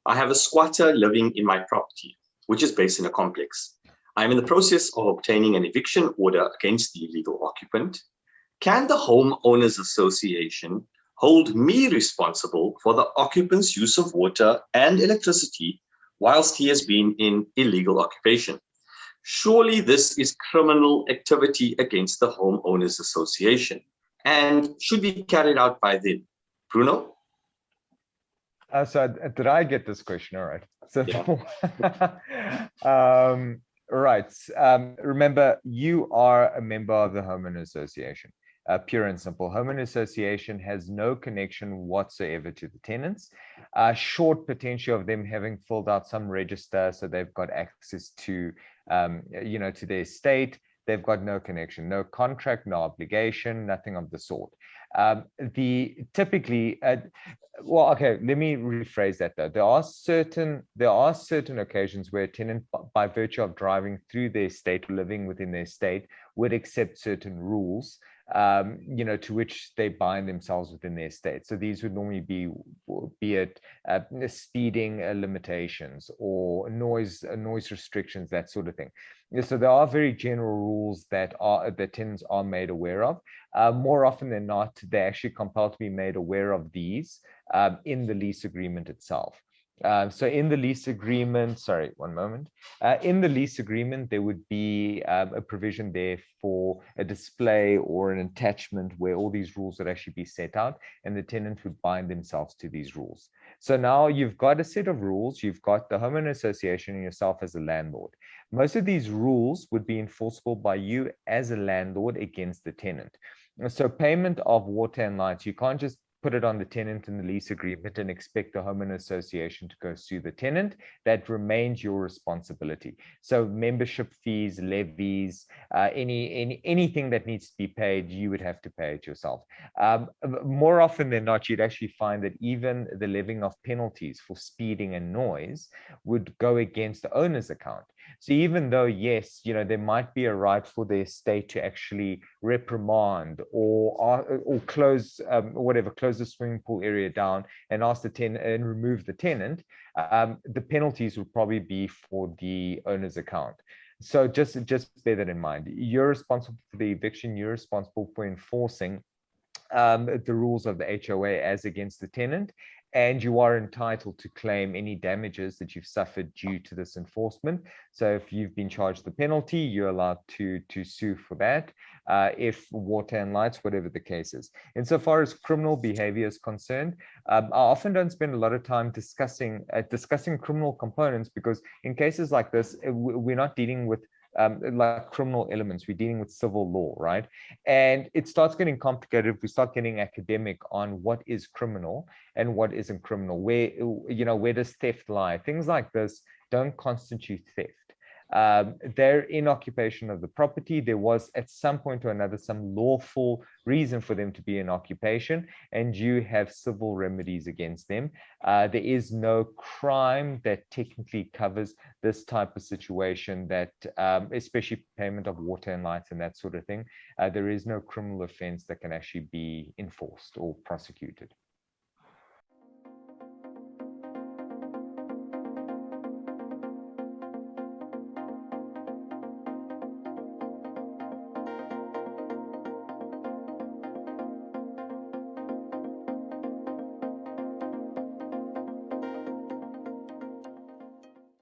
I have a squatter living in my property, which is based in a complex. I am in the process of obtaining an eviction order against the illegal occupant. Can the Homeowners Association hold me responsible for the occupant's use of water and electricity whilst he has been in illegal occupation? Surely this is criminal activity against the Homeowners Association and should be carried out by them. Bruno? So did I get this question? All right. So yeah. right. Remember, you are a member of the Homeowners Association. Pure and simple. Homeowners Association has no connection whatsoever to the tenants. Short potential of them having filled out some register, so they've got access to, to their estate. They've got no connection, no contract, no obligation, nothing of the sort. Typically, well, okay, let me rephrase that though. There are certain occasions where a tenant, by virtue of driving through their estate, living within their estate, would accept certain rules, to which they bind themselves within their estate. So these would normally be it speeding limitations or noise restrictions, that sort of thing. So there are very general rules that tenants are made aware of. More often than not, they're actually compelled to be made aware of these in the lease agreement itself. So in the lease agreement, sorry, one moment. In the lease agreement, there would be a provision there for a display or an attachment where all these rules would actually be set out, and the tenant would bind themselves to these rules. So now you've got a set of rules. You've got the Homeowners Association and yourself as a landlord. Most of these rules would be enforceable by you as a landlord against the tenant. So payment of water and lights, you can't just put it on the tenant in the lease agreement and expect the Homeowners Association to go sue the tenant. That remains your responsibility. So membership fees, levies, anything that needs to be paid, you would have to pay it yourself. More often than not, you'd actually find that even the levying of penalties for speeding and noise would go against the owner's account. So even though, yes, there might be a right for the estate to actually reprimand or close close the swimming pool area down and ask the tenant and remove the tenant, the penalties would probably be for the owner's account. So just bear that in mind. You're responsible for the eviction. You're responsible for enforcing the rules of the HOA as against the tenant, and you are entitled to claim any damages that you've suffered due to this enforcement. So if you've been charged the penalty, you're allowed to sue for that, if water and lights, whatever the case is. Insofar as criminal behavior is concerned, I often don't spend a lot of time discussing criminal components, because in cases like this, we're not dealing with like criminal elements. We're dealing with civil law, right? And it starts getting complicated if we start getting academic on what is criminal and what isn't criminal. Where does theft lie? Things like this don't constitute theft. They're in occupation of the property. There was at some point or another some lawful reason for them to be in occupation, and you have civil remedies against them. There is no crime that technically covers this type of situation, that especially payment of water and lights and that sort of thing. There is no criminal offense that can actually be enforced or prosecuted.